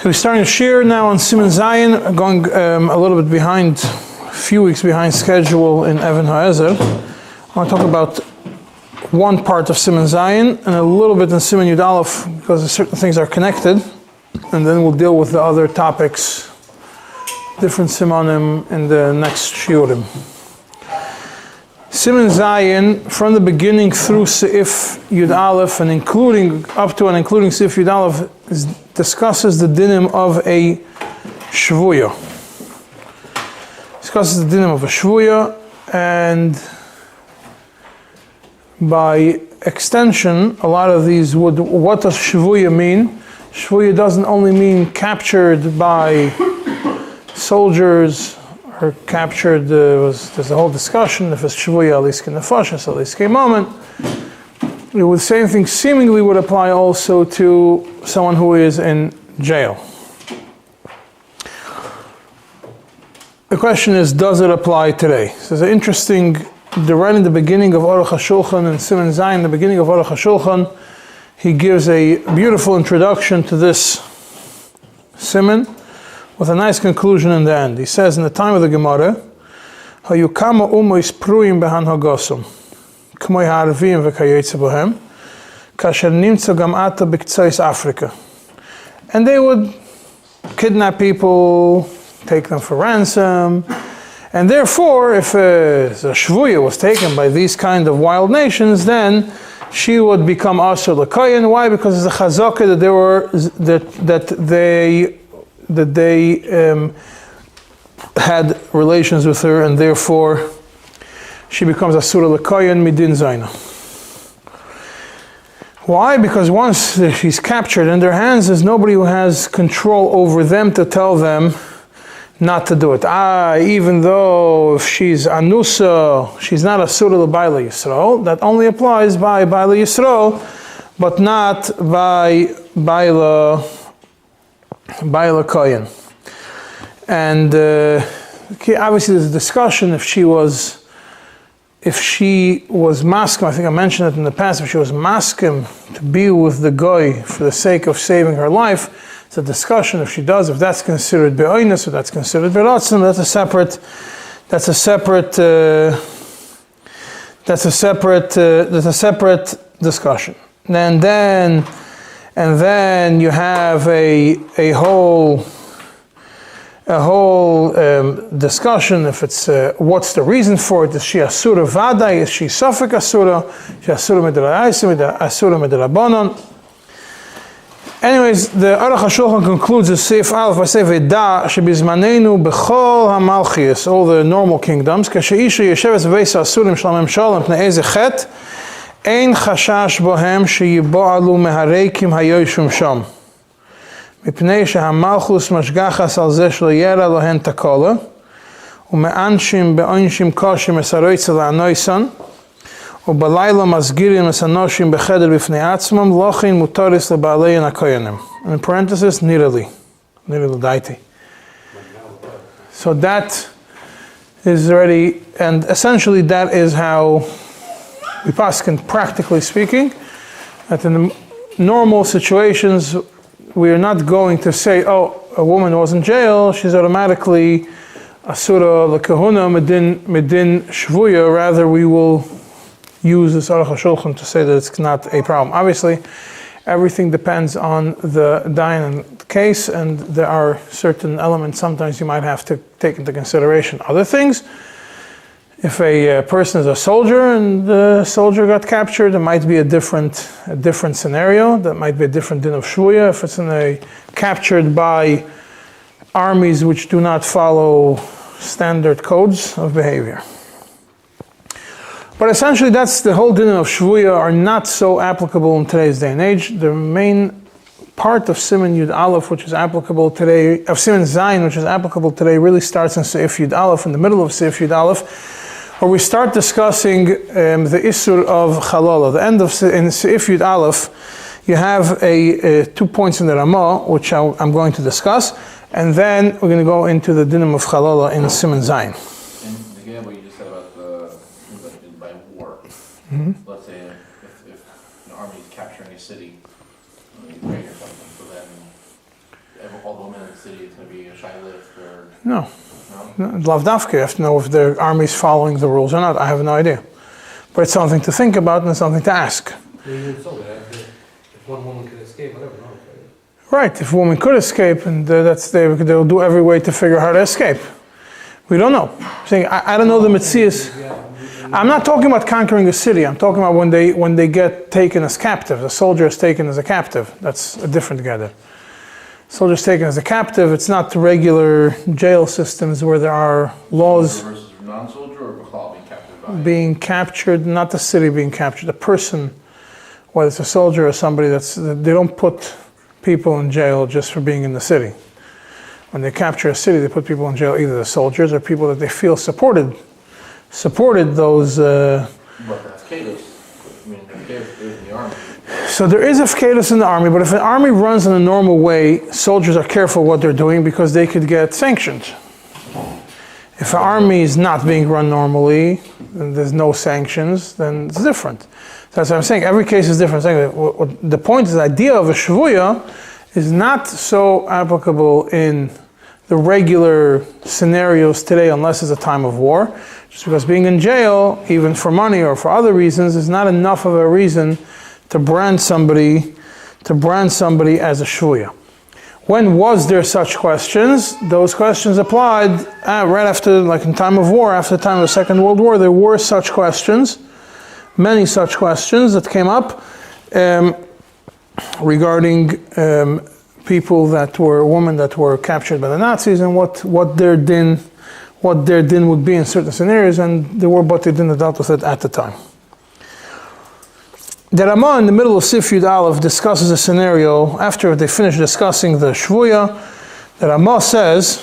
So we're starting to share now on Siman Zayin, going a little bit behind, a few weeks behind schedule in העזר. I want to talk about one part of Siman Zayin and a little bit in Siman Yud Aleph because certain things are connected, and then we'll deal with the other topics, different simanim in the next shiurim. Siman Zayin, from the beginning through Seif Yud Aleph and including up to and including Seif Yud Aleph, discusses the dinim of a shvuya. Discusses the dinim of a shvuya, and by extension, a lot of these would. What does shvuya mean? Shvuya doesn't only mean captured by soldiers or captured. There's a whole discussion if it's shvuya aliske nefashos, aliske moment. The same thing seemingly would apply also to someone who is in jail. The question is, does it apply today? So it's interesting, right in the beginning of Aruch HaShulchan and Siman Zayin, the beginning of Aruch HaShulchan, he gives a beautiful introduction to this siman with a nice conclusion in the end. He says, in the time of the Gemara, Hayukama umois pruim behan hagosum. And they would kidnap people, take them for ransom, and therefore, if a shvuya was taken by these kind of wild nations, then she would become asur l'kohen. Why? Because it's a chazaka that they had relations with her, and therefore she becomes asura l'kohen midin zayna. Why? Because once she's captured in their hands, there's nobody who has control over them to tell them not to do it. Even though if she's anusa, she's not asura l'bayla Yisrael. That only applies by bayla Yisrael, but not by bayla kohen. And obviously there's a discussion if she was maskim, I think I mentioned it in the past, if she was maskim to be with the goy for the sake of saving her life, it's a discussion if she does, if that's considered be'oinus or that's considered be'ratzon. That's a separate discussion. And then you have a whole discussion if it's what's the reason for it. Is she asura vaday? Is she safek asura? Is she asura midrayis, asura midrabanon? Anyways, the Aruch HaShulchan concludes the Seif Aleph by saying ודעת שבזמננו בכל המלכיוס, all the normal kingdoms, כשאישה יושבת בבית האסורים של הממשל מפני איזה חטא, אין חשש בהם שיבועלו מהריקים היושבים שם. מפני שהמלכוס משגחס על זה שלא ירא להן תקולה, ומאנשים בעונשים קשים מסרויצה לענויסן, ובלילה מסגירים מסנושים בחדר בפני עצמם, לכן מותרס לבעליהן הכהנים. In parenthesis, nirali daiti. So that is already, and essentially that is how we paskin, practically speaking, that in the normal situations, we are not going to say, oh, a woman was in jail, she's automatically asura l'kahuna medin shvuya. Rather, we will use this Aruch HaShulchan to say that it's not a problem. Obviously, everything depends on the dayan case, and there are certain elements sometimes you might have to take into consideration. Other things, if a person is a soldier and the soldier got captured, there might be a different scenario. That might be a different din of shvuya. If it's captured by armies which do not follow standard codes of behavior. But essentially, that's the whole din of shvuya are not so applicable in today's day and age. The main part of Siman Yud Aleph, which is applicable today, of Siman Zayin, which is applicable today, really starts in Seif Yud Aleph, in the middle of Seif Yud Aleph, where we start discussing the Isur of Challala. The end of in Seif Yud Aleph, you have 2 points in the Ramah, which I'm going to discuss, and then we're going to go into the dinim of Challala in Siman Zayin. And again, what you just said about by war. Mm-hmm. Let's say if an army is capturing a city, Ukraine or something, so then all No. Lavdafka, you have to know if the army is following the rules or not. I have no idea. But it's something to think about and something to ask. If one woman could escape, whatever, no? Right, if a woman could escape, and they'll do every way to figure out how to escape. We don't know. I'm saying, I don't know the Metzias. I'm not talking about conquering a city. I'm talking about when they get taken as captive. The soldier is taken as a captive. That's a different gather. Soldier is taken as a captive. It's not the regular jail systems where there are laws. Versus non-soldier or Bechal being captured? Being captured, not the city being captured. The person, whether it's a soldier or somebody they don't put people in jail just for being in the city. When they capture a city, they put people in jail, either the soldiers or people that they feel supported those. But that's chaos. I mean, chaos is in the army. So there is a chaos in the army, but if an army runs in a normal way, soldiers are careful what they're doing because they could get sanctioned. If an army is not being run normally, and there's no sanctions, then it's different. So that's what I'm saying. Every case is different. The point is the idea of a shvuya is not so applicable in the regular scenarios today unless it's a time of war. Just because being in jail, even for money or for other reasons, is not enough of a reason to brand somebody as a shvuya. When was there such questions? Those questions applied right after, like in time of war, after the time of the Second World War, there were such questions, many such questions that came up regarding people women that were captured by the Nazis and what their din would be in certain scenarios, and there were Bati Din that dealt with it at the time. The Ramah in the middle of Sif Yud Aleph discusses a scenario after they finish discussing the Shvuya. The Ramah says,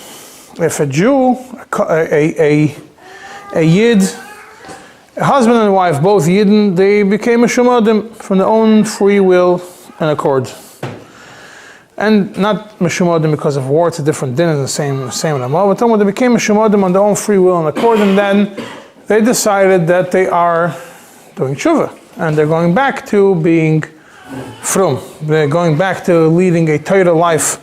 if a Jew, a Yid, a husband and wife, both Yidden, they became a Shumadim from their own free will and accord. And not Meshumadim because of war, it's a different din, it's the same Ramah, but they became Meshumadim on their own free will and accord, and then they decided that they are doing tshuva. And they're going back to being frum. They're going back to leading a Torah life.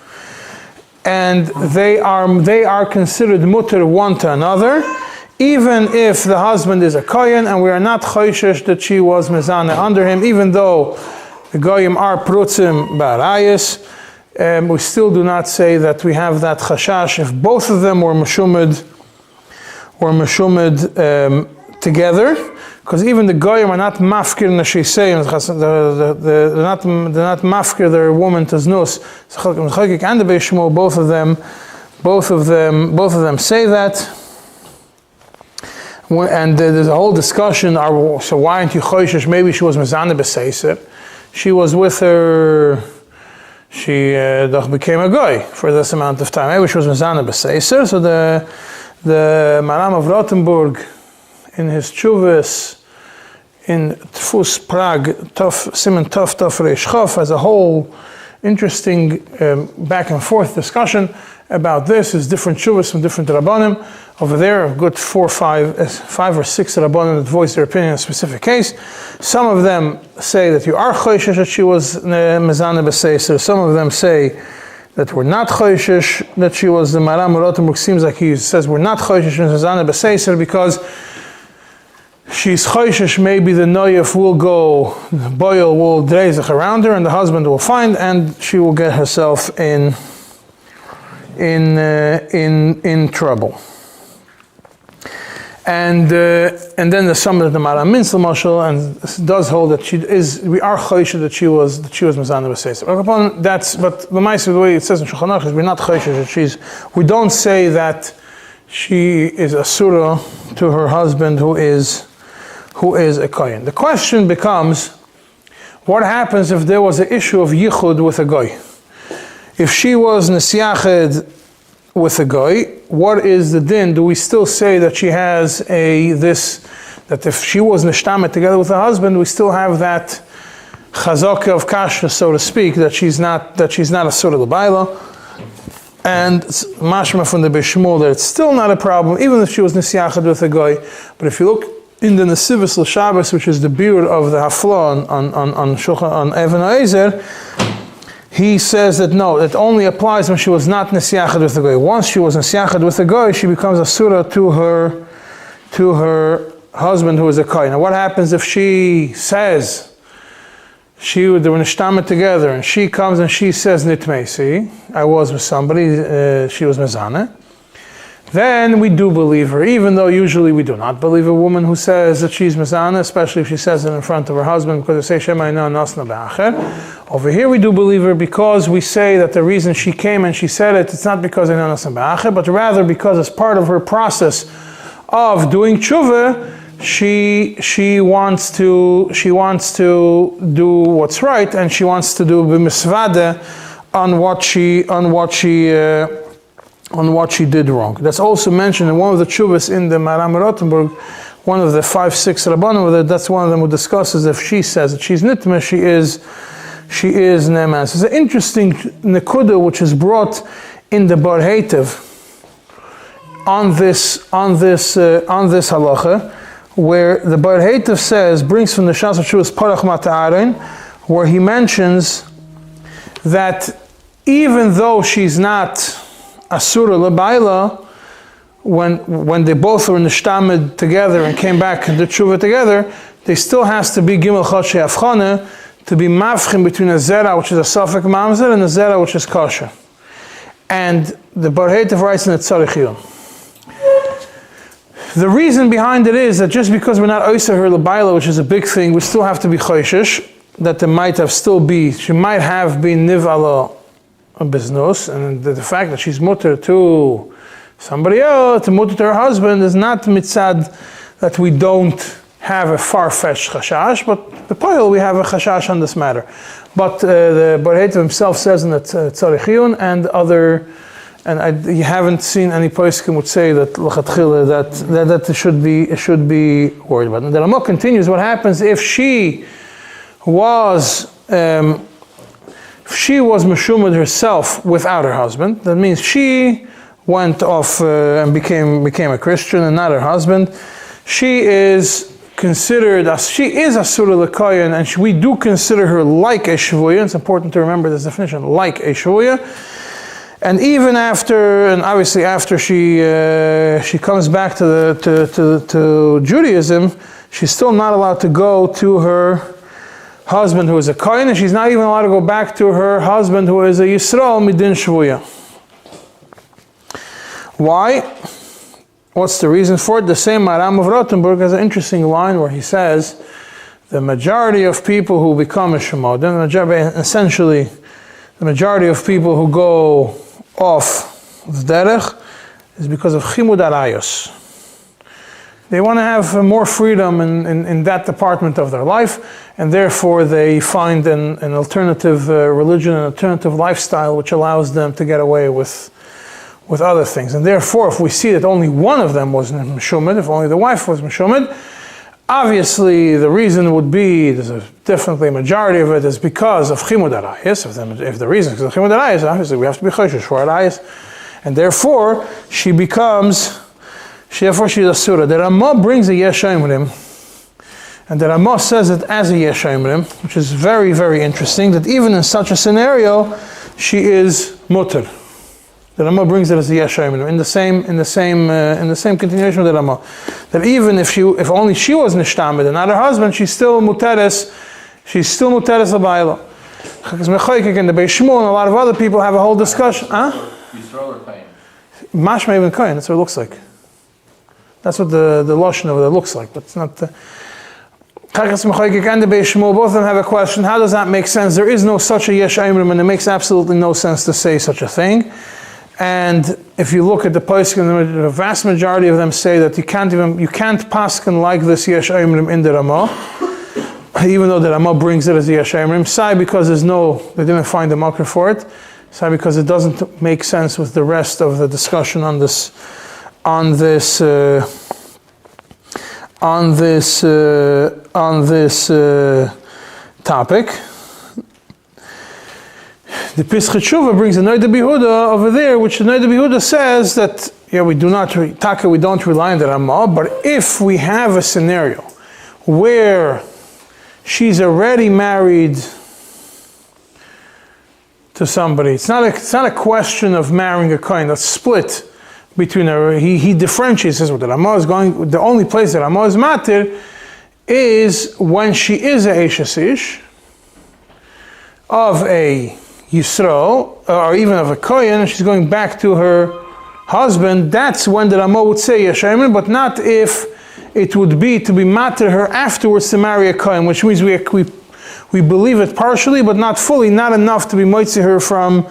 And they are considered mutter one to another, even if the husband is a kohen, and we are not choishesh that she was mezana under him, even though the goyim are prutzim ba'arayis. We still do not say that we have that chashash if both of them were meshumad together. Because even the goyim are not mafkir neshisayim, they're not mafkir their woman to znus. And the Beis Shmuel, both of them say that. And there's a whole discussion. So why aren't you choishesh? Maybe she was mezana b'seiser. She was with her. She became a goy for this amount of time. Maybe she was mezana b'seiser. So the Maram of Rothenburg, in his Chuvas, in Tfus Prague, Siman Tov Reish Chof, has a whole interesting back and forth discussion about this. There's different Chuvas from different Rabbanim. Over there, a good 5 or 6 Rabbanim that voice their opinion in a specific case. Some of them say that you are choishesh that she was mezana b'seiser. Some of them say that we're not choishesh that she was. The Maram Rothenburg seems like he says we're not choishesh mezana b'seiser because she's choishesh, maybe the noyef will go, the boil will dreizach around her, and the husband will find, and she will get herself in trouble. And then there's some of the Maram Minsel Mashal, and does hold that we are choishesh that she was mezana b'seiser. But the way it says in Shulchan Aruch is we're not choishesh that we don't say that she is asura to her husband who is a kohen. The question becomes, what happens if there was an issue of yichud with a goy? If she was nesyached with a goy, what is the din? Do we still say that she has that if she was neshtamet together with her husband, we still have that chazaka of kasha, so to speak, that she's not a surah leba'ala? And mashma from the Beis Shmuel that it's still not a problem, even if she was nesyached with a goy. But if you look in the Nesivos L'Shabbos, which is the beard of the Hafla on Even HaEzer, he says that no, it only applies when she was not Nesiachad with the Goy. Once she was Nesiachad with the Goy, she becomes Asura to her husband who is a Kohen. Now what happens if she says, they were Nishtama together, and she comes and she says, Nitmesi, I was with somebody, she was Mezana. Then we do believe her, even though usually we do not believe a woman who says that she's Mezana, especially if she says it in front of her husband, because they say, Shema ina nasna ba'acher. Over here we do believe her because we say that the reason she came and she said it, it's not because ina nasna ba'acher, but rather because as part of her process of doing tshuva, she wants to do what's right, and she wants to do b'misvada on what she did wrong. That's also mentioned in one of the tshuvas in the Maram Rothenburg, one of the 5-6 Rabbanim. That's one of them who discusses if she says that she's nitma, she is ne'eman. So it's an interesting nekuda which is brought in the Bar Heitev on this halacha, where the Bar Heitev brings from the Shas Tshuvas Parach Mata'arin, where he mentions that even though she's not Asura Leba'ala, when they both were nishtamed together and came back and did tshuva together, they still has to be Gimel Chodshei Avchana, to be mavchim between a zera, which is a Safek Mamzer, and a zera, which is kosher. And the Bar Heitev writes in the Tzarich Yom. The reason behind it is that just because we're not Oysa her Leba'ala, which is a big thing, we still have to be Choishish, that there might have still be, she might have been Niv'ala a business, and the fact that she's mutter to somebody else, to mutter to her husband, is not mitzad that we don't have a far-fetched chashash, but the poil we have a chashash on this matter. But the Bar Heitev himself says in the Tzarich Yun you haven't seen any poskim would say that that it should be worried about. And the Rama continues, what happens if she was meshumad herself without her husband? That means she went off and became a Christian and not her husband. She is considered asura l'koyen, and we do consider her like a shvuya. It's important to remember this definition, like a shvuya. And even after, and obviously after she comes back to Judaism, she's still not allowed to go to her husband who is a Kohen, and she's not even allowed to go back to her husband who is a Yisrael midin shvuya. Why? What's the reason for it? The same Maram of Rothenburg has an interesting line where he says the majority of people who become a Shemodim, essentially the majority of people who go off the derech, is because of chimud arayos. They want to have more freedom in that department of their life, and therefore they find an alternative religion, an alternative lifestyle which allows them to get away with other things. And therefore, if we see that only one of them was meshumad, if only the wife was meshumad, obviously the reason would be, definitely a majority of it is because of chimud arayos. If the reason is because of chimud arayos, obviously we have to be choshesh for arayos, and therefore she's asura. The Ramah brings a yesh omrim, and the Ramah says it as a yesh omrim, which is very, very interesting, that even in such a scenario, she is mutter. The Ramah brings it as a yesh omrim, in the same continuation of the Ramah, that even if only she was nishtamed and not her husband, she's still muteres l'bayla. And the Beis Shmuel and a lot of other people have a whole discussion. Yisrael or Kain? Mashma even Kain, that's what it looks like. That's what the Lashon over there looks like, but it's not. Chagas Mechoykik and the Beis Shmuel, both of them have a question. How does that make sense? There is no such a yesh omrim, and it makes absolutely no sense to say such a thing. And if you look at the poskim, the vast majority of them say that you can't paskin like this yesh omrim in the Ramah, even though the Ramah brings it as a yesh omrim. Sai because they didn't find a makar for it. Sai because it doesn't make sense with the rest of the discussion on this topic. The Pischei Tshuva brings a Noida Bihuda over there, which the Noida Bihuda says that we don't rely on the Ramah, but if we have a scenario where she's already married to somebody. It's not a question of marrying a kohen. That's split between her. He differentiates. Says, well, the only place that Ramah is matir is when she is a Eishes Ish of a Yisrael, or even of a kohen, and she's going back to her husband. That's when the Ramah would say Yeshayim, but not if it would be to be matir her afterwards to marry a kohen, which means we believe it partially, but not fully, not enough to be moitzi her from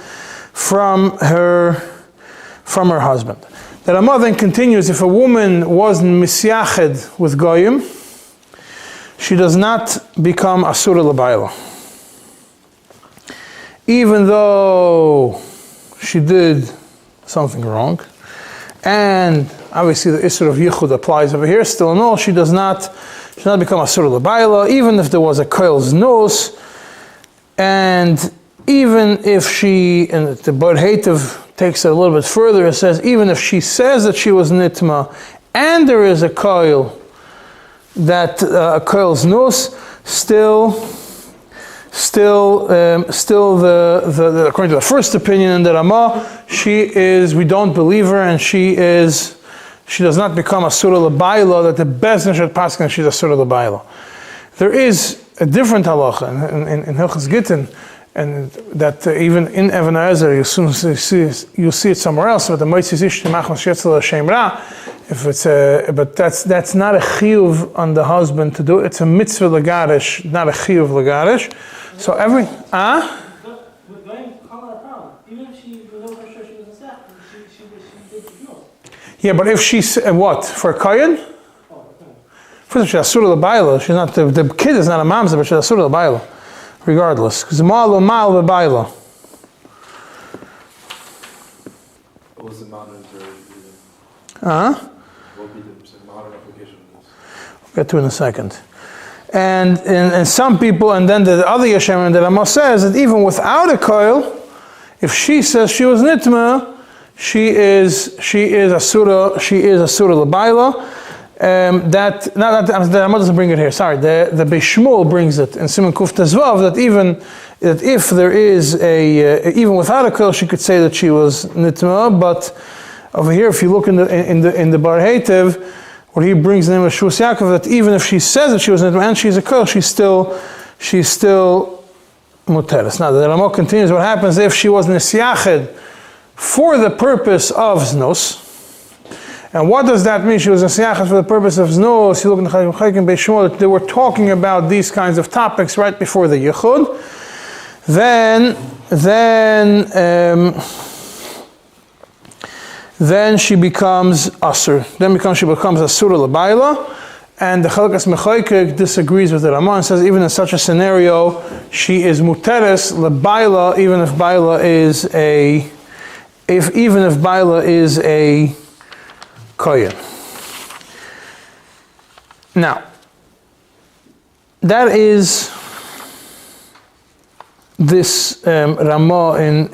her husband. The Ramah then continues, if a woman wasn't misyached with goyim, she does not become asura l'bayla. Even though she did something wrong, and obviously the issur of Yahud applies over here, still in all, she does not become asura l'bayla, even if there was a koil's nose, and even if she, and the Bnei takes it a little bit further, it says, even if she says that she was nitma, and there is a koil, that a koil's nose, still the according to the first opinion in the Ramah, we don't believe her, and she does not become asura l'bayla, that the Bezdin should pass and she's asura l'bayla. There is a different halacha in Hilchos Gittin, and that even in העזר you see it somewhere else, but the Moitzis Ish Machmas Yetzel Hashem Ra, if it's but that's not a chiyuv on the husband to do it. It's a mitzvah legarish, not a chiyuv legarish. So every With going even if she was over sure she was a staff, she did no. Yeah, but if she's what for a kohen? First of all, she's asura l'bayla. She's not the kid is not a mamzer, but she's asura l'bayla, regardless. Because mal mal v'bayla. What was the modern version? What would be the modern application of this? We'll get to it in a second. And some people, and then the other Yeshem that Ramah says that even without a koil, if she says she was nitma, she is asura l'bayla. The Ramah doesn't bring it here. Sorry, the Beis Shmuel brings it in Siman Kuf Tezvav that if there is even without a koil, she could say that she was nitma. But over here, if you look in the Bar Heitev, where he brings the name of Shus Yaakov, that even if she says that she was nitma and she's a koil, she's still muteres. Now the Ramah continues. What happens if she was nisyached for the purpose of znos? And what does that mean? She was nisyached for the purpose of znos. You look in the Chaykim Beis Shmuel that they were talking about these kinds of topics right before the Yahud. Then she becomes asur. She becomes asura l'bayla, and the Chalkas Mechaykik disagrees with the Ramah and says even in such a scenario, she is muteres l'bayla, even if bayla is a kohen. Now, that is this Ramah in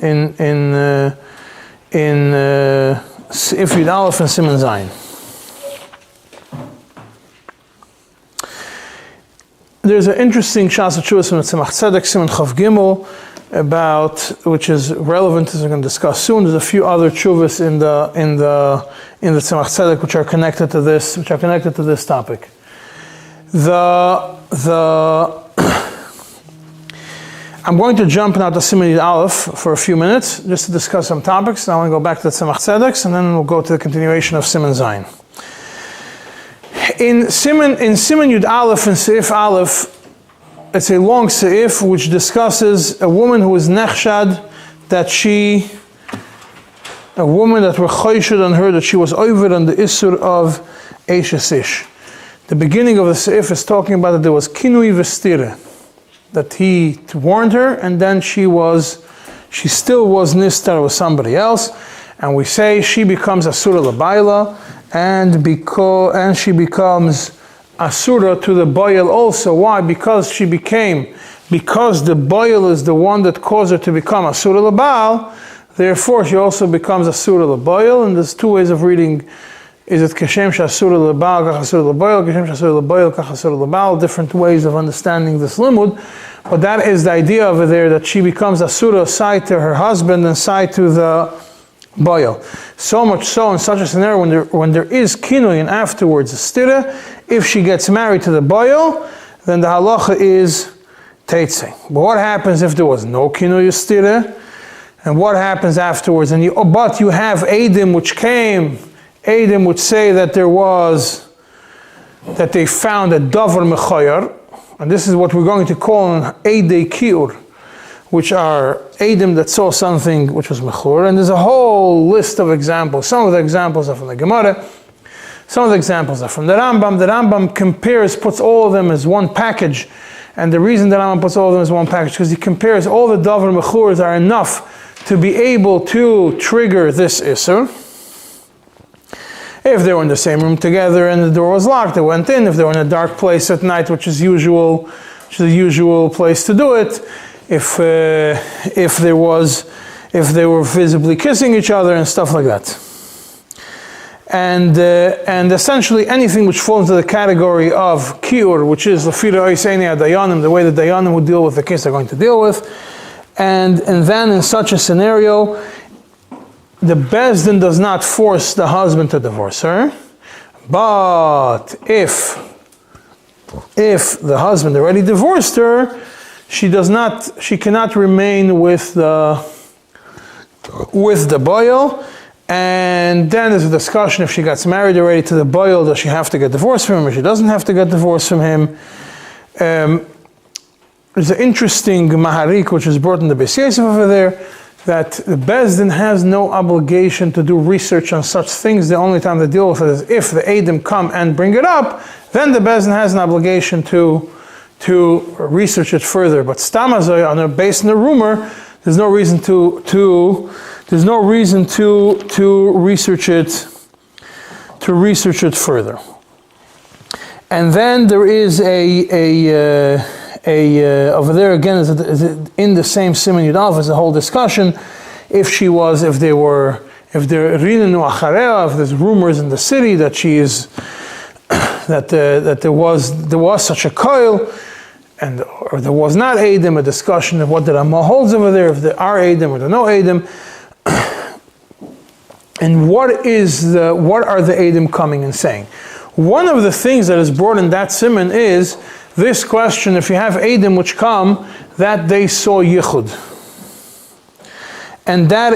If Yud Aleph and Siman Zayin. There's an interesting Shas Tshuvos from Tzemach Tzedek, Siman Chav Gimel, which is relevant as we're going to discuss soon. There's a few other Tshuvos in the Tzemach Tzedek which are connected to this topic. I'm going to jump now to Siman Yud Aleph for a few minutes, just to discuss some topics. Now I want to go back to the Tzemach Tzedek, and then we'll go to the continuation of Siman Zayin. In Siman Yud Aleph and Seif Aleph, it's a long seif which discusses a woman who is nechshad, a woman that were choshud on her, that she was over on the issur of Eishes Ish. The beginning of the seif is talking about that there was kinui v'stira, that he warned her, and then she still was nistar with somebody else, and we say she becomes asura l'bayla, and she becomes asura to the boil also. Why? Because the boil is the one that caused her to become asura l'bal, therefore she also becomes asura l'boil, and there's two ways of reading Is it kashem shasur lebal, kach asur lebayil, kashem shasur lebayil, kach asur lebal? Different ways of understanding this limud. But that is the idea over there, that she becomes asura side to her husband and side to the bayil. So much so, in such a scenario, when there is kinui and afterwards a stira, if she gets married to the bayil, then the halacha is teitze. But what happens if there was no kinui stira? And what happens afterwards? But you have Eidim which came, Eidim which say that they found a davar mechayar, and this is what we're going to call an Eidei Kiur, which are Eidim that saw something which was mechur, and there's a whole list of examples. Some of the examples are from the Gemara, some of the examples are from the Rambam. The Rambam puts all of them as one package, and the reason that Rambam puts all of them as one package, because he compares all the davar mechurs are enough to be able to trigger this Isser. If they were in the same room together and the door was locked, they went in. If they were in a dark place at night, which is the usual place to do it. If they were visibly kissing each other and stuff like that. And essentially anything which falls into the category of kiur, which is lefira oiseni dayanim, the way the dayanim would deal with the case they're going to deal with. And then in such a scenario, the Bezdin does not force the husband to divorce her. But if the husband already divorced her, she cannot remain with the bayil. And then there's a discussion, if she gets married already to the bayil, does she have to get divorced from him, or she doesn't have to get divorced from him? There's an interesting maharik which is brought in the Beis Yosef over there, that the Bezdin has no obligation to do research on such things. The only time they deal with it is if the Eidim come and bring it up, then the Bezdin has an obligation to research it further. But Stamazoi, based on a rumor, there's no reason to research it further. And then there is over there again, is in the same Siman Yud Aleph, is a whole discussion. If there's rumors in the city that she is, that there was such a coil, or there was not Eidim, a discussion of what the Ramah holds over there, if there are Eidim or there are no Eidim, and what are the Eidim coming and saying? One of the things that is brought in that Siman is this question: if you have Eidim which come that they saw Yahud, and that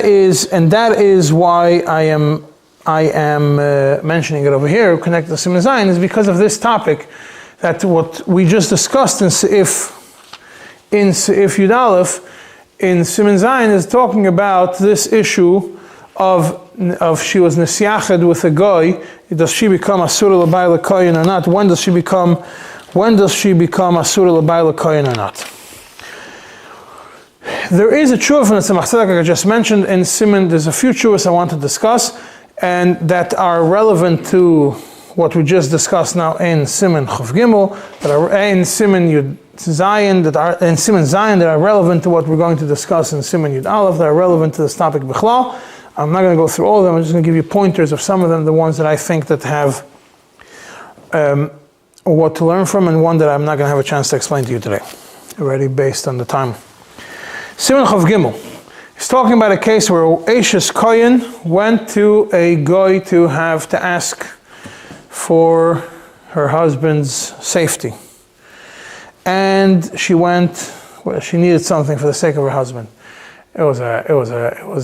is why I am mentioning it over here, connected to Siman Zayin, is because of this topic, that what we just discussed in Seif Yud Aleph in Siman Zayin is talking about this issue of she was nesiached with a guy. Does she become asura l'bayla koyin or not? When does she become asura l'bayla koyin or not? There is a tshuva from the Tzemach Tzedek, like I just mentioned, in Siman. There's a few tshuvas I want to discuss, and that are relevant to what we just discussed now in Siman Chav Gimel, that are in Siman Yud Zayin, that are in Siman Zayin, that are relevant to what we're going to discuss in Siman Yud Aleph, that are relevant to this topic Bichlal. I'm not going to go through all of them. I'm just going to give you pointers of some of them, the ones that I think that have what to learn from, and one that I'm not going to have a chance to explain to you today, already based on the time. Siman Chav Gimel. He's talking about a case where Eishes Koyin went to a guy to ask for her husband's safety. And she needed something for the sake of her husband. It was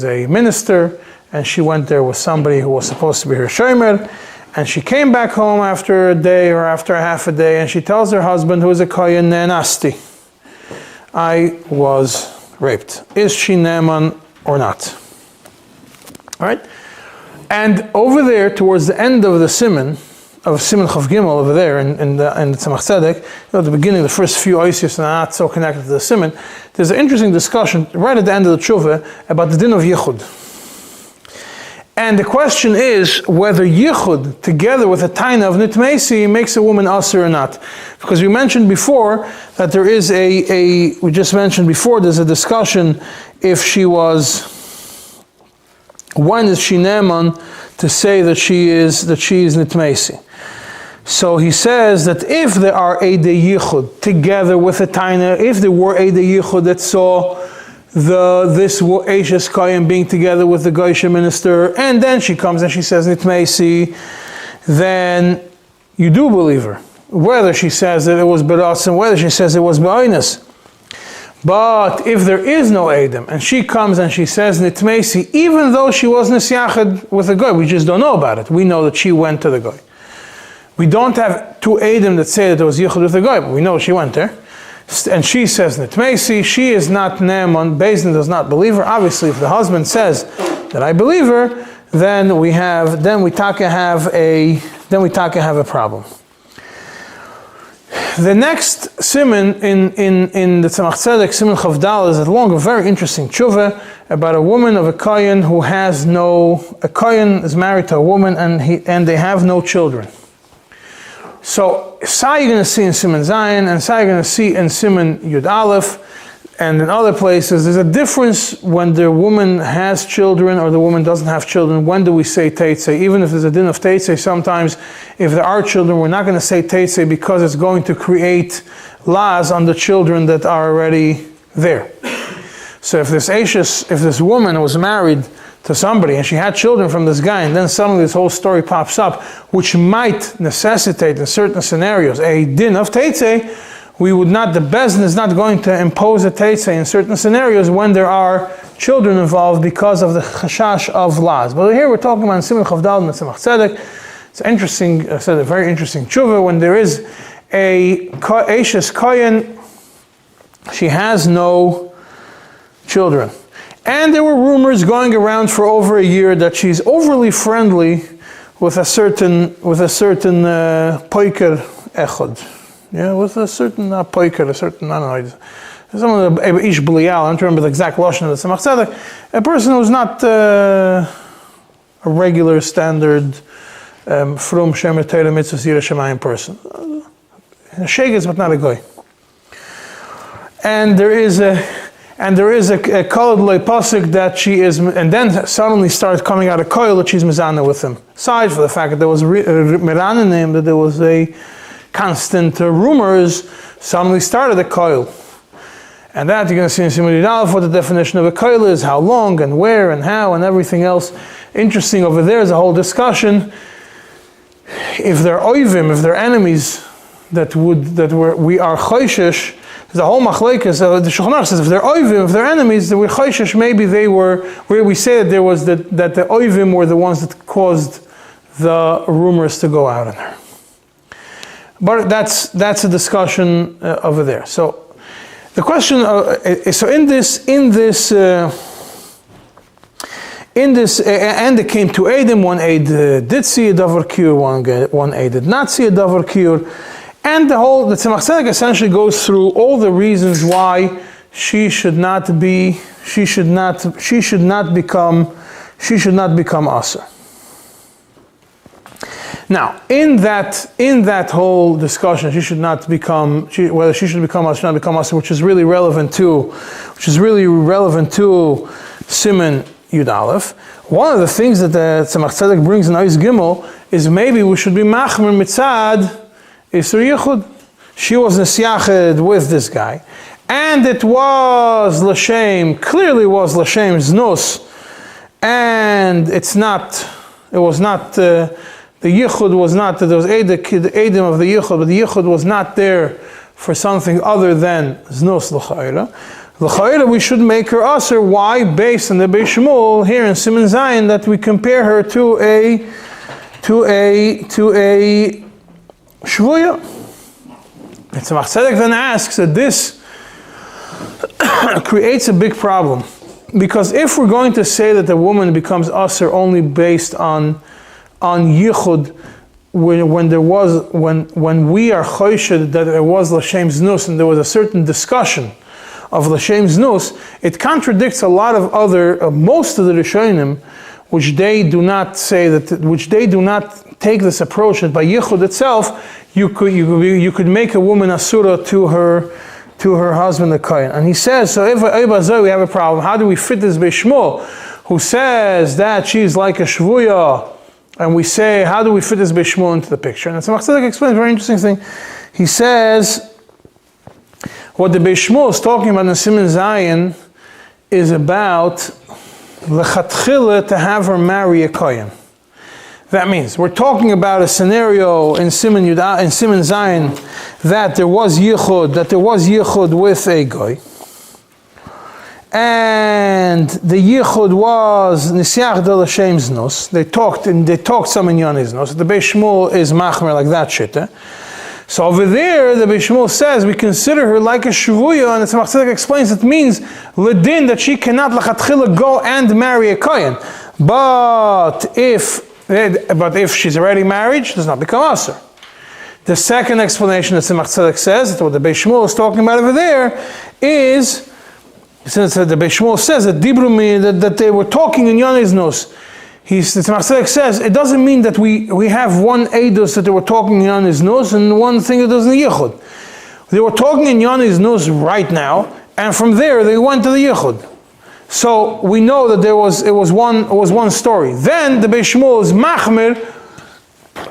a minister, and she went there with somebody who was supposed to be her shomer, and she came back home after a day or after a half a day, and she tells her husband, who is a kohen, Nasti, I was raped. Is she neman or not? All right? And over there, towards the end of the Siman Chav Gimel over there in the Tzemach Tzedek, at the beginning, the first few oisios are not so connected to the Siman. There's an interesting discussion right at the end of the tshuva about the din of Yahud. And the question is whether Yahud, together with a taina of nitmeisi, makes a woman asur or not. Because we mentioned before that there is there's a discussion if she was, when is she neman to say that she is nitmesi. So he says that if there are Eidei Yachud together with a Taina, if there were Eidei Yachud that saw this Eishes Kohen being together with the Goysha minister, and then she comes and she says nitmesi, then you do believe her. Whether she says that it was Berasim, whether she says it was Ba'inus. But if there is no Edom, and she comes and she says nitmesi, even though she was Nisyachad with the Goy, we just don't know about it. We know that she went to the Goy. We don't have two Edom that say that there was Yachud with the Goy, but we know she went there. And she says nitmesi, she is not Ne'eman, Beis Din does not believe her. Obviously, if the husband says that I believe her, then we taka have a problem. The next siman in the Tzemach Tzedek, Siman Chavdal, is a very interesting tshuva about a woman of a kohen who has a kohen is married to a woman and they have no children. So, Sa you're going to see in Siman Zayin, and Sa you're going to see in Siman Yud Aleph, and in other places. There's a difference when the woman has children or the woman doesn't have children. When do we say Teitzei? Even if there's a din of Teitzei, sometimes if there are children, we're not going to say Teitzei because it's going to create laws on the children that are already there. So if this woman was married to somebody and she had children from this guy, and then suddenly this whole story pops up, which might necessitate in certain scenarios a din of Teitzei, the Beis Din is not going to impose a Teitzei in certain scenarios when there are children involved because of the chashash of laws. But here we're talking about Siman Chavdal and Tzemach Tzedek. It's interesting, I said a very interesting tshuva, when there is a Eishes Kohen, she has no children. And there were rumors going around for over a year that she's overly friendly with a certain poiker echod. Yeah, with a certain poiker, I don't know, someone ish bliyal, I don't remember the exact lashon of the Tzemach Tzedek, a person who's not a regular standard from Shemer Torah Mitzvah Yireh Shamayim person. A shegetz, but not a goy. And there is a kol loy pasuk that she is, and then suddenly starts coming out a koil that she's mizana with him. Aside from the fact that there was miranim, that there was a constant rumors, suddenly started a koil. And that you're going to see in Siman Yud Aleph what the definition of a koil is, how long and where and how and everything else. Interesting over there is a whole discussion. If they're oivim, if they're enemies we are choishish, there's a whole machlekes. The Shulchan Aruch says if they're oivim, if they're enemies, that we're choishish, maybe they were, where we say that there was that the oivim were the ones that caused the rumors to go out in her. But that's a discussion over there. So the question, and it came to Edom. One Eid did see a davar cure, one Eid did not see a davar cure, and the Tzemach Tzedek essentially goes through all the reasons why she should not become Asur. Now, in that whole discussion, whether she should become Asur, should not become Asur, which is really relevant to Siman Yud Aleph. One of the things that the Tzemach Tzedek brings in Ois Gimel is maybe we should be machmer mitzad Isur Yachud. She was nisyached with this guy, and it was l'shem, clearly was l'shem znus, and it was not. The Yahud was not, there was the Edom of the Yahud, but the Yahud was not there for something other than Znus l'chayra. L'chayra, we should make her Asur. Why? Based on the Beis Shmuel here in Siman Zayin, that we compare her to a Shvuya. And Tzemach Tzedek then asks that this creates a big problem. Because if we're going to say that the woman becomes Asur only based on Yachud, when we are choished that there was l'shem znus and there was a certain discussion of l'shem znus, it contradicts a lot of other, most of the Rishonim, which they do not take this approach that by Yachud itself you could make a woman asura to her husband the kohen. And he says, so if we have a problem, how do we fit this Beis Shmuel, who says that she's like a shvuya and we say, how do we fit this Beis Shmuel into the picture? And Tzemach Tzedek explains a very interesting thing. He says, what the Beis Shmuel is talking about in Siman Zayin is about lechatchila to have her marry a kohen. That means we're talking about a scenario in Siman Zayin that there was Yahud with a guy, and the Yahud was Nisiach de l'Shem Znos. They talked some in Yon Znos. The Beis Shmuel is machmer like that shitta. So over there, the Beis Shmuel says we consider her like a shvuya, and the Tzemach Tzedek explains it means ledin that she cannot lachatchila go and marry a kohen. But if she's already married, she does not become asur. The second explanation that Tzemach Tzedek says, that what the Beis Shmuel is talking about over there, is since the Beis Shmuel says that Dibrumi, that they were talking in Yon Znos. The Tzemach Tzedek says it doesn't mean that we have one Eidos that they were talking in Yon Znos and one thing that does in the Yahud. They were talking in Yon Znos right now, and from there they went to the Yahud. So we know that it was one story. Then the Beis Shmuel is machmer.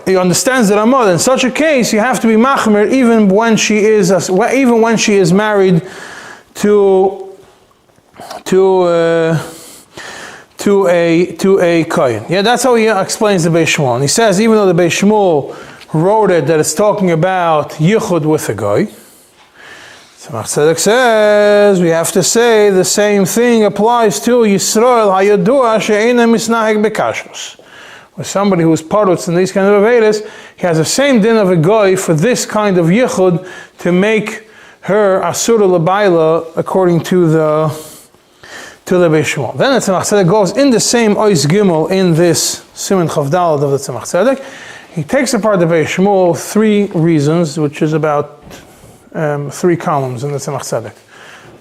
He understands the Ramah. In such a case, you have to be machmer even when she is married to a kohen. Yeah, that's how he explains the Beis Shmuel. And he says even though the Beis Shmuel wrote it that it's talking about yichud with a guy, Tzemach Tzedek says we have to say the same thing applies to Yisrael hayadua she'eina misnaheg bekashrus. With somebody who is parutz in these kind of avedas, he has the same din of a guy for this kind of yichud to make her asura leba'ala according to the Beis Shmuel. Then the Tzemach Tzedek goes in the same Ois Gimel in this Siman Chavdalad of the Tzemach Tzedek. He takes apart the Beis Shmuel 3 reasons, which is about 3 columns in the Tzemach Tzedek.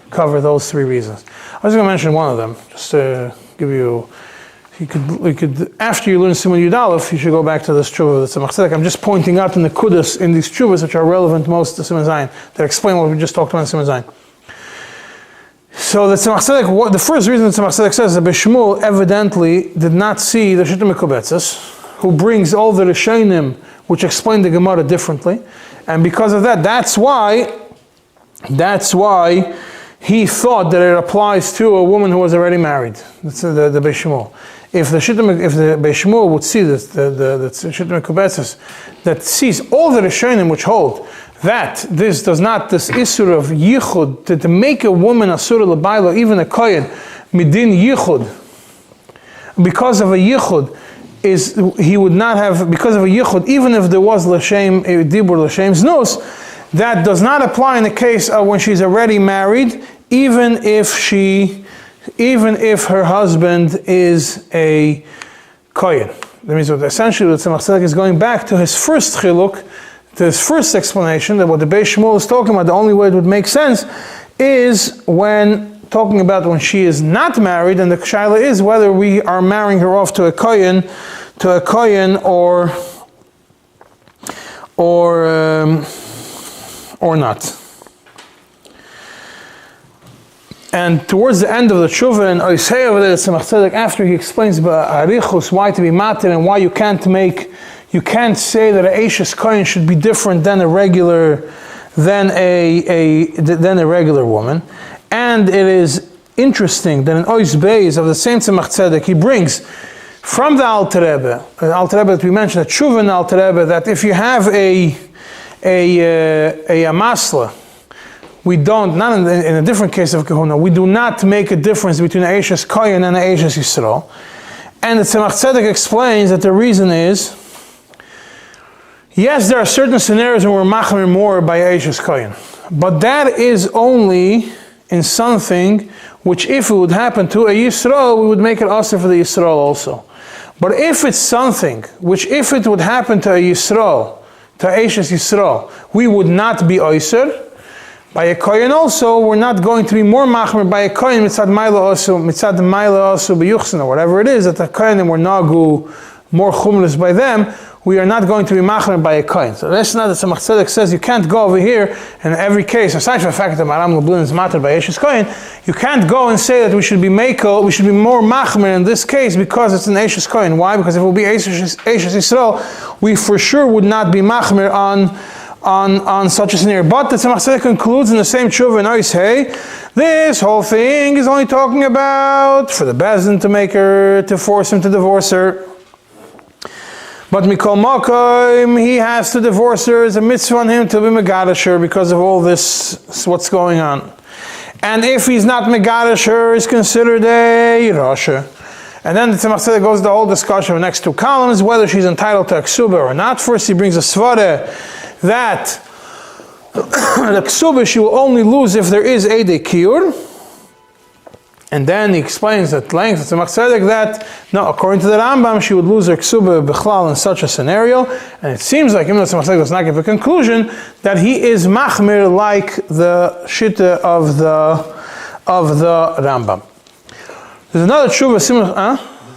Cover those 3 reasons. I was going to mention one of them, just to give you. You could after you learn Siman Yud Aleph, you should go back to this tshuva of the Tzemach Tzedek. I'm just pointing out the nekudas in these tshuvas which are relevant most to Siman Zayin that explain what we just talked about in Siman Zayin. So the Tzemach Tzedek, the first reason the Tzemach Tzedek says that Beis Shmuel evidently did not see the Shittim Mekubetzes, who brings all the Rishonim which explain the Gemara differently, and because of that, that's why he thought that it applies to a woman who was already married. That's the Beis Shmuel. If the Beis Shmuel would see the Shittim Mekubetzes that sees all the Rishonim which hold that this issur of yichud, to make a woman asura leba'ala, even a kohen, midin yichud, because of a yichud, he would not have, because of a yichud, even if there was l'shem dibur l'shem znos, that does not apply in the case of when she's already married, even if her husband is a kohen. That means that essentially the Tzemach Tzedek is going back to his first chiluk, to his first explanation, that what the Beis Shmuel is talking about, the only way it would make sense is when talking about when she is not married, and the shaila is whether we are marrying her off to a kohen or not. And towards the end of the tshuva and Oisei over there, Tzemach Tzedek, after he explains arichus, why to be matir and why you can't say that an Eishes Kohen should be different than a regular woman. And it is interesting that in Ois Beis of the same Tzemach Tzedek, he brings from the Alter Rebbe that we mentioned, the Tshuva in Alter Rebbe, that if you have a masla, we don't, not in a different case of kahuna, we do not make a difference between an Eishes Kohen and an Eishes Yisrael. And the Tzemach Tzedek explains that the reason is, yes, there are certain scenarios where we're machmir more by Eishes Kohen, but that is only in something which if it would happen to a Yisrael, we would make it also for the Yisrael also. But if it's something which if it would happen to a Yisrael, to Eishes Yisrael, we would not be Oiser, by a Kohen also, we're not going to be more machmir by a Kohen mitzad maila also b'yuchsin, or whatever it is, that the Kohenim were nagu more chumrus by them, we are not going to be machmer by a kohen. So that's not that Tzemach Tzedek says you can't go over here in every case, aside from the fact that Maram Lublin is matter by Eshes Kohen, you can't go and say that we should be more machmer in this case because it's an Eshes Kohen. Why? Because if it will be Eshes Yisrael, we for sure would not be machmer on such a scenario. But the Tzemach Tzedek concludes in the same tshuva in Ois Hey, this whole thing is only talking about for the Bezdin to force him to divorce her. But Mikol Makom, he has to divorce her, it's a mitzvah on him to be Megadash her because of all this, what's going on. And if he's not Megadash her, he's considered a Rasha. And then the Tzemach Tzedek goes to the whole discussion of the next two columns, whether she's entitled to a ksuba or not. First he brings a svara that the ksuba she will only lose if there is a dekiyur. And then he explains at length to Tzemach Tzedek that, no, according to the Rambam, she would lose her ksuba b'chlal in such a scenario. And it seems like, even though Tzemach Tzedek does not give a conclusion, that he is machmir like the shita of the Rambam. There's another tshuva similar,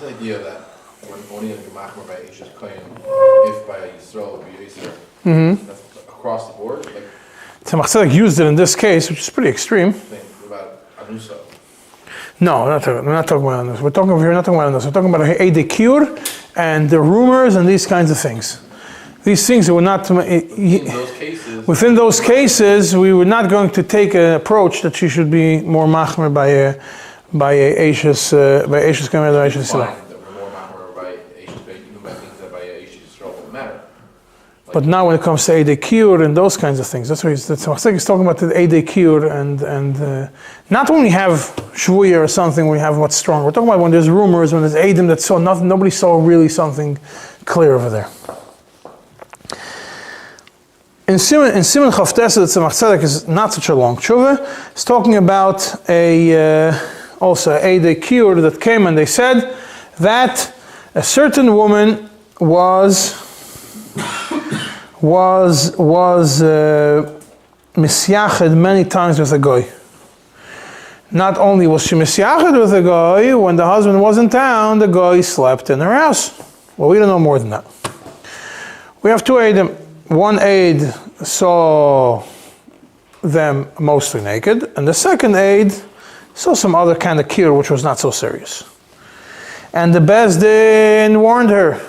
This idea that when only if you're machmer by Eshes Kohen, if by Yisrael would be Eizer, that's across the board, like Tzemach Tzedek used it in this case, which is pretty extreme. think about Anusa. No, we're not talking about this. We're not talking about this. We're talking about a dekiyur and the rumors and these kinds of things. These things that were not within those cases, we were not going to take an approach that she should be more machmer by a Eshes Kohen or Eshes Yisrael. That we're more machmer by Eshes Kohen, even by things that by Eshes Yisrael won't matter. But now when it comes to Eidei Kiyur and those kinds of things, that's what he's talking about the Eidei Kiyur and not when we have Shvuya or something, we have what's strong. We're talking about when there's rumors, when there's Eidim that saw nothing, nobody saw really something clear over there. In Siman Chavtesa, the Tzemach Tzedek is not such a long tshuva. It's talking about also Eidei Kiyur that came and they said that a certain woman was misyached many times with a goy. Not only was she misyached with a goy, when the husband was in town, the goy slept in her house. Well, we don't know more than that. We have two eidim. One aid saw them mostly naked, and the second aid saw some other kind of kiyur, which was not so serious. And the Bezdin warned her,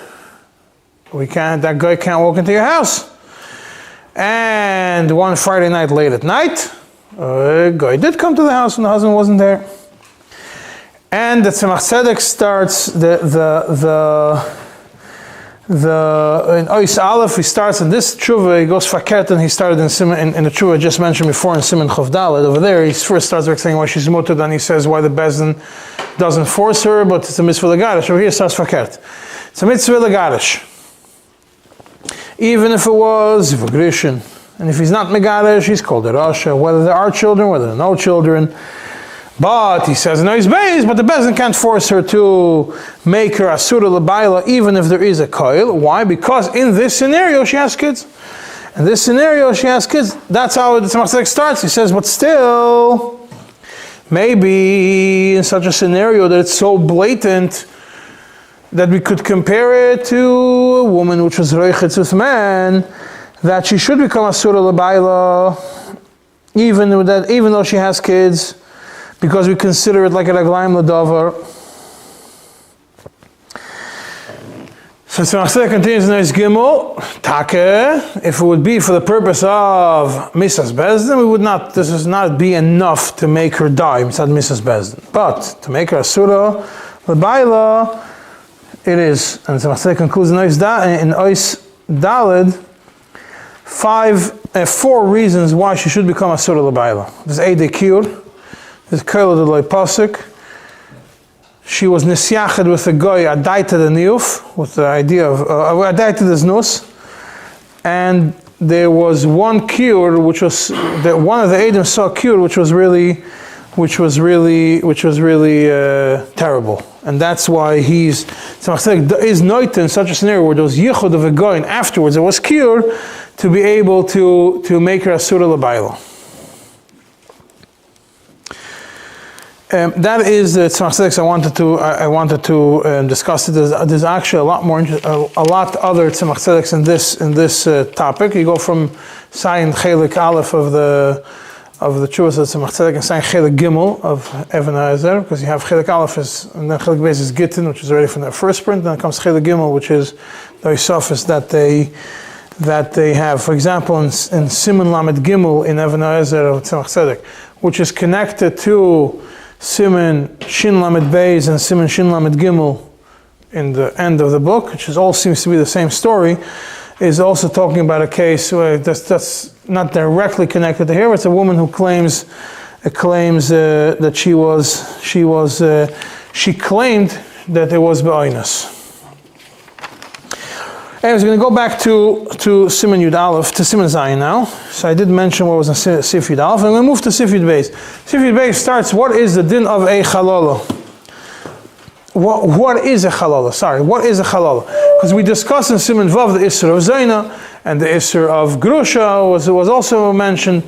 that guy can't walk into your house. And one Friday night late at night, a guy did come to the house and the husband wasn't there. And the Tzemach Tzedek starts in Ois Aleph, he starts in this tshuva, he goes fakert, and he started in the tshuva I just mentioned before in Siman Chavdaled. Over there, he first starts by saying why she's mutter, then he says why the Bezdin doesn't force her, but it's a mitzvah legarish. Over here, it starts fakert. It's a mitzvah legarish. Even if it was Vagrishin. And if he's not Megarish, he's called a Rasha, whether there are children, whether there are no children. But he says no, he's based, but the Bezdin can't force her to make her Asura Leba'ala even if there is a Koil. Why? Because in this scenario she has kids. In this scenario she has kids. That's how the Tzemach Tzedek starts. He says, but still, maybe in such a scenario that it's so blatant that we could compare it to a woman which was Roichetz with man, that she should become Asura Leba'ala even though she has kids, because we consider it like a Raglaim L'davar. So Tzemach Tzedek continues in Ois Gimel, Take, if it would be for the purpose of Mrs. Bezdin, this would not be enough to make her die, Mitzad Mrs. Bezdin. But to make her Asura Leba'ala, it is. And Tzemach Tzedek concludes in Ois Daled, 4 reasons why she should become Asura Leba'ala. There's Eidei Kiyur, there's Koil D'Loi Pasuk. She was nisyached with a goy adaita the niyuf, with the idea of adaita the znus, and there was one kiyur which was that one of the Edom saw kiyur which was really terrible, and that's why he's is noit in such a scenario where those yachod of a goy and afterwards there was kiyur to be able to make her asura l'bayla. That is the Tzemach Tzedek I wanted to discuss. There's actually a lot more, a lot other Tzemach Tzedeks in this topic. You go from Sayin Chelik Aleph of the Chuvas of Tzemach Tzedek and Sayin Chelik Gimel of Ezer, because you have Chelik Aleph and then Chelik Beis is Gittin, which is already from the first print. Then comes Chelik Gimel, which is the Isofis that they have. For example, in Siman Lamed Gimel in Ezer of Tzemach Tzedek, which is connected to Siman Shin Lamed Beis and Siman Shin Lamed Gimel in the end of the book, which all seems to be the same story, is also talking about a case where that's not directly connected to here. It's a woman who claims that she claimed that it was be'oinus. Anyways, we're going to go back to Siman Yud Aleph, to Siman Zayin now. So I did mention what was in Sif Yud Aleph. I'm going to move to Sif Yud Beis. Sif Yud Beis starts, what is the din of a Chalala? What is a Chalala? Sorry, what is a Chalala? Because we discussed in Siman Vav the Isser of Zaina and the Isser of Grusha was also mentioned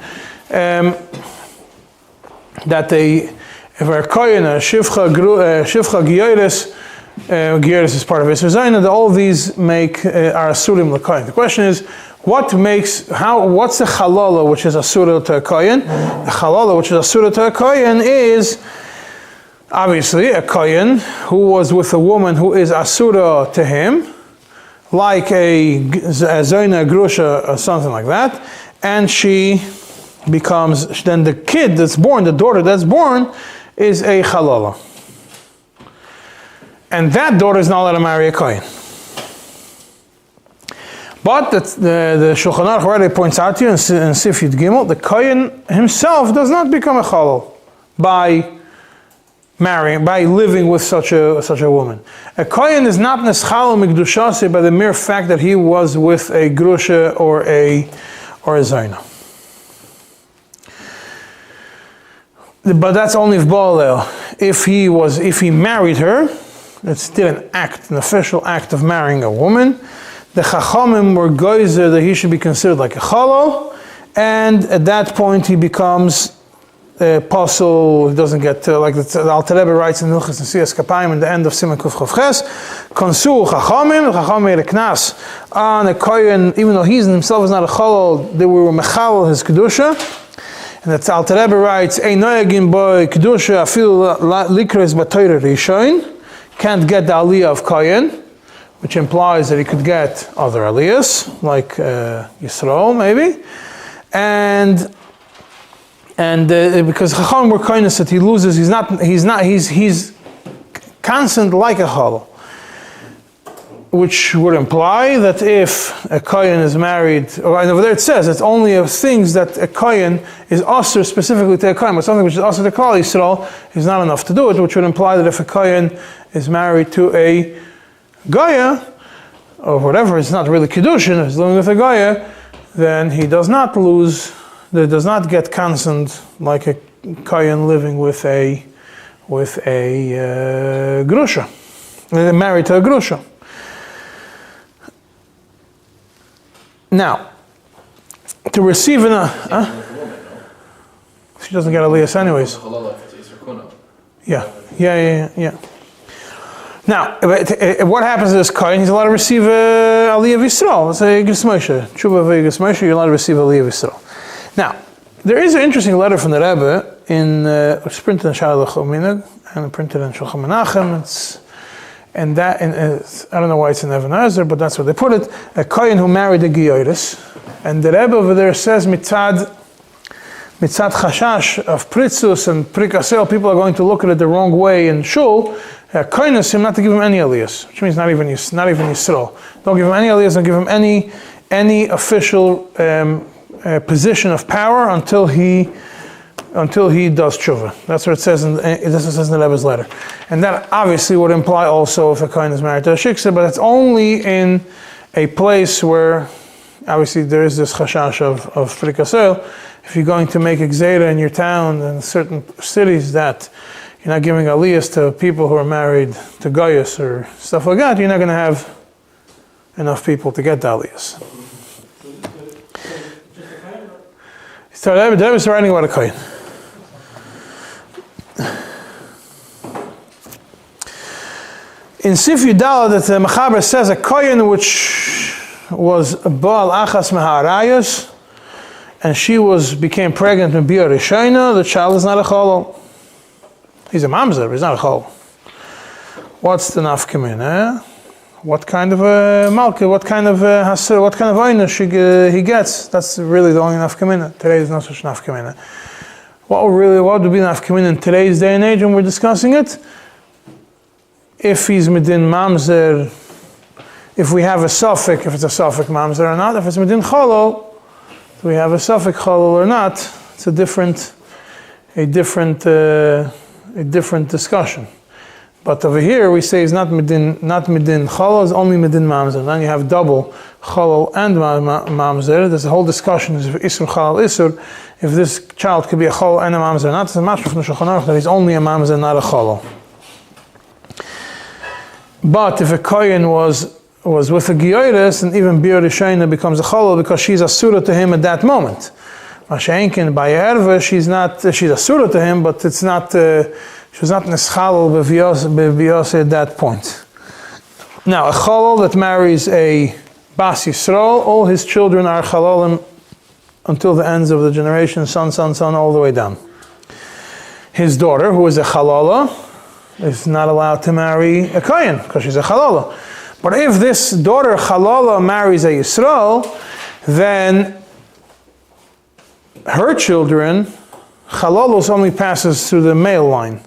that if a kohen, a Shivcha Giyoris, Giyoris is part of Isser Zaina, all these are Asurim l'kohen. The question is, what's the Chalala which is Asura to a kohen? The Chalala which is Asura to a kohen is obviously a kohen who was with a woman who is Asura to him, like a Zaina, Grusha, or something like that, and she becomes, then the kid that's born, the daughter that's born, is a Chalala. And that daughter is not allowed to marry a kohen. But the Shulchan Aruch already points out to you in Sif Yud Gimel, the kohen himself does not become a Chalal by living with such a woman. A kohen is not neschal mikdushase by the mere fact that he was with a grusha or a zaina. But that's only if Baalel. If he married her, it's still an official act of marrying a woman. The Chachamim were geyser that he should be considered like a Chalal, and at that point he becomes Pasul. He doesn't get like the Alter Rebbe writes in Hilchos Nesias Kapayim in the end of Siman Kuf Chav Ches. Konsu Chachamim, the Chachamim made a knas on a kohen, even though he himself is not a Chalal, they were mechal his kedusha. And the Alter Rebbe writes, Ein noyagim boy kedusha afilu likres b'toyre rishon. Can't get the aliyah of kohen, which implies that he could get other aliyahs, like Yisrael maybe, and because Chacham were kindness that he loses, he's constant like a Chalal, which would imply that if a kohen is married, and over there it says it's only of things that a kohen is usher specifically to a kohen, but something which is usher to Klal Yisrael is not enough to do it, which would imply that if a kohen is married to a Goya, or whatever, it's not really Kiddushin, he's living with a Goya, then he does not get constant like a kohen living with a grusha, married to a grusha. Now, to receive she doesn't get aliyas anyways. Yeah. Now, what happens to this kohen? He's allowed to receive aliyah of Yisrael. Let's say Gismoshe, Tshuva v'Gismoshe, you're allowed to receive aliyah of Yisrael. Now, there is an interesting letter from the Rebbe it's printed in Shalach Ominag and printed in Shulchan Menachem. I don't know why it's in Ezer, but that's where they put it. A kohen who married a Giyoris, and the Rebbe over there says mitzad chashash of pritzus and prikasel, people are going to look at it the wrong way in shul. Kohenis him not to give him any aliyas, which means not even Yisrael. Don't give him any aliyas. Don't give him any official position of power until he does tshuva. That's what it says in the Rebbe's letter. And that obviously would imply also if a kohen is married to a shiksa, but it's only in a place where obviously there is this chashash of frikasel. If you're going to make exera in your town and certain cities that you're not giving aliyas to people who are married to goyas or stuff like that, you're not going to have enough people to get the aliyas. So the Rebbe is writing about a kohen. In Sif Yudala, that the Mechaber says a kohen which was Baal Achas Meharayas, and she became pregnant in Bia Rishayna, the child is not a cholol. He's a mamzer, but he's not a cholol. What's the nafkamina? What kind of a malka? What kind of hasir? What kind of oynish he gets? That's really the only nafkamina. Today is no such nafkamina. What would be nafkamina in today's day and age when we're discussing it? If he's midin mamzer, if we have a suffix, if it's a suffix mamzer or not, if it's midin cholol, do we have a suffix cholol or not? It's a different discussion. But over here we say it's not midin cholol, it's only midin mamzer. Then you have double cholol and mamzer. There's a whole discussion if isur cholol isur, if this child could be a cholol and a mamzer or not. It's a mashma from the Shulchan Aruch that he's only a mamzer, not a cholol. But if a kohen was with a giyoris, and even Bia Rishayna becomes a cholol because she's asura to him at that moment. Masha'enkin by erva, she's asura to him, but it's not. She's not neschalol b'viyos at that point. Now, a cholol that marries a bas Yisrael, all his children are chalolim until the ends of the generation, son, all the way down. His daughter, who is a chalala, is not allowed to marry a kohen because she's a chalala. But if this daughter chalala marries a Yisrael, then her children, chalalos only passes through the male line.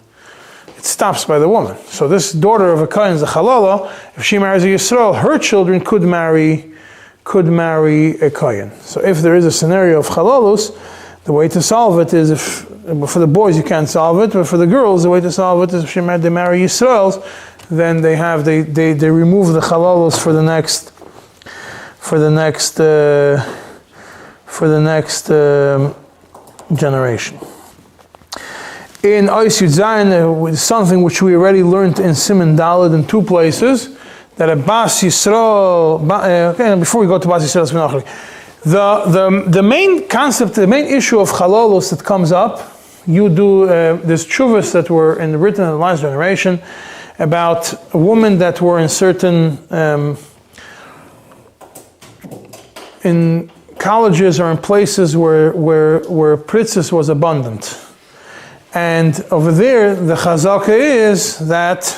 It stops by the woman. So this daughter of a kohen is a chalala. If she marries a Yisrael, her children could marry a kohen. So if there is a scenario of chalalos, the way to solve it is for the boys you can't solve it, but for the girls the way to solve it is if they marry Yisraels, then they remove the chalalos for the next generation. In Eis Yud Zayin, something which we already learned in Siman Daled in two places, that a Bas Yisrael, before we go to Bas Yisrael, the main concept, the main issue of chalalos that comes up, there's tshuvas that were written in the last generation about women that were in certain, in colleges or in places where pritzes was abundant. And over there, the chazaka is that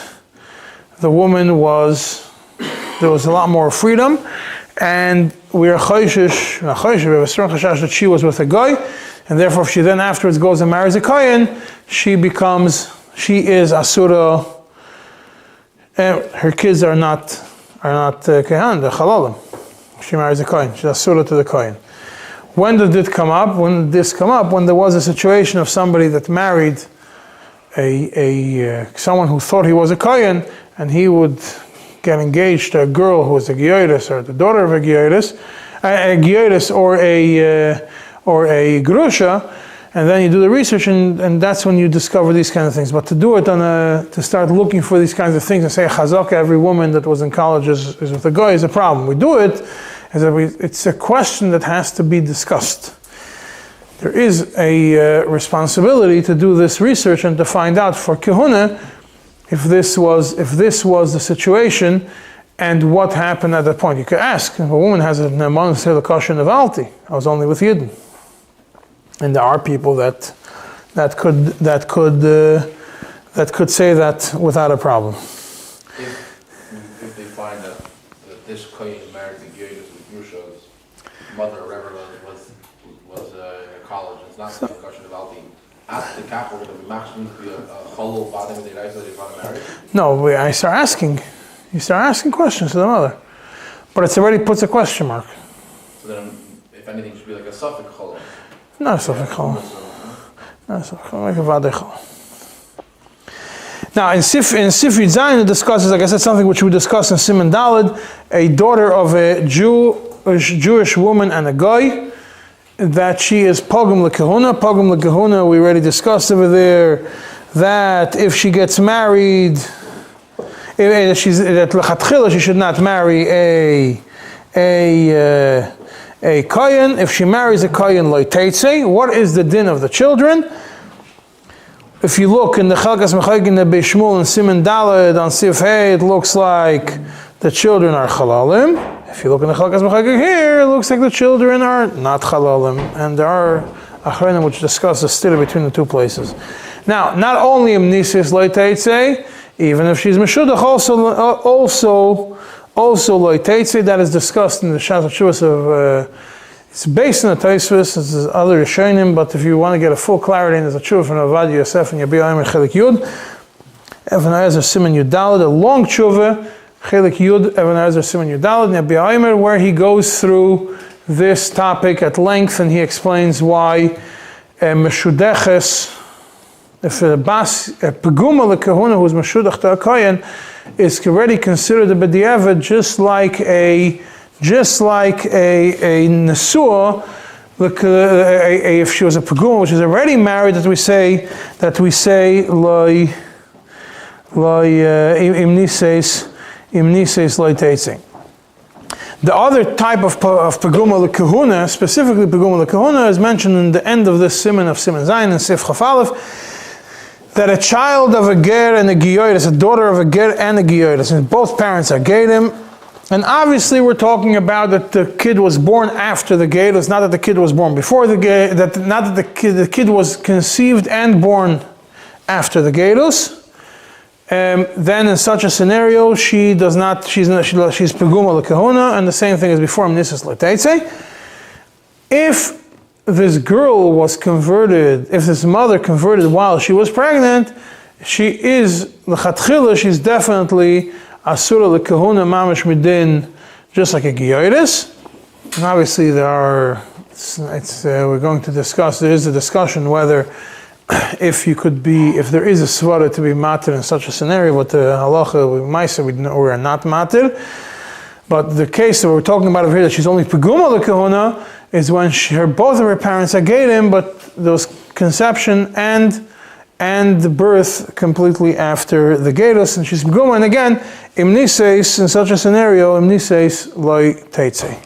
the woman there was a lot more freedom, and we are choishish, we have a strong chashash that she was with a guy, and therefore if she then afterwards goes and marries a kohen, she is asura, her kids are not kohen, they're chalalim. She marries a kohen, she's asura to the kohen. When did this come up? When there was a situation of somebody that married someone who thought he was a kohen, and he would get engaged to a girl who was a giyoris, or the daughter of a giyoris or a grusha, and then you do the research, and that's when you discover these kind of things. But to do it to start looking for these kinds of things and say chazaka, every woman that was in college is with a guy, is a problem. We do it. It's a question that has to be discussed. There is a responsibility to do this research and to find out for Kehuna if this was the situation and what happened at that point. You could ask, if a woman has a Neman Selakasha Nevalti, I was only with Yidden. And there are people that could say that without a problem. If they find that this kohen married the Yidden with Yusha's mother or whatever was in a college, it's not the discussion about at the capital, would the maximum be a cholol bottom of the right that they want to marry? No, I start asking. You start asking questions to the mother, but it already puts a question mark. So then, if anything, it should be like a suffix cholol. Not a suffix cholol. Not a suffix cholol. Like a vadei cholol. Now, in Sif Yud Zayin, it discusses, like I said, something which we discussed in Siman Daled, a daughter of a Jewish woman and a guy, that she is pogum lekehuna. Pogum lekehuna, we already discussed over there, that if she gets married, that lechatchila she should not marry a kohen. If she marries a kohen lo teitze, what is the din of the children? if you look in the Chalkas Mechaykin the Beishmul and Siman Daled on Sif Hey, it looks like the children are Chalalim. If you look in the Chalkas Mechaykin here, it looks like the children are not Chalalim. And there are Achronim which discuss the stira between the two places. Now, not only Imnisis Loiteitze, even if she's Meshudach, also Loiteitze, that is discussed in the Shas HaTshuvas of, it's based on the Taisvus, it's other Rishonim, but if you want to get a full clarity, there's a Tshuva from Avad Yosef and Yabi Omer Chelik Yud, Even Aizer Siman Yudalad, a long Tshuva, Chelik Yud, Even Aizer Siman Yudalad, Yabi Omer, where he goes through this topic at length and he explains why Meshudeches, if a Peguma Lekahuna who's Meshudach to a Kohen is already considered a B'diavad just like a Nesua, if she was a Peguma which is already married, that we say Loi Imnises Loi Teitzing. The other type of Peguma Lekahuna, specifically Peguma Lekahuna, is mentioned in the end of this Siman of Siman Zayin and Sif Chaf Aleph, that a child of a ger and a giyoris, a daughter of a ger and a giyoris, and both parents are gerim, and obviously we're talking about that the kid was born after the gerus, not that the kid was born before the ger, not that the kid was conceived and born after the gerus. Then in such a scenario, she's peguma lekahuna, and the same thing as before, Imnisis Leteitze. If this girl was converted, if this mother converted while she was pregnant, she is l'chatchila, she's definitely asura lekahuna mamash midin, just like a giyoris. And obviously we're going to discuss, there is a discussion whether if there is a svara to be matir in such a scenario, but the halacha we are not matir. But the case that we're talking about over here, that she's only peguma lekahuna, is when both of her parents are gerim, but there was conception and the birth completely after the gerus, and she's peguma. And again, imnises in such a scenario, imnises loy teitzei.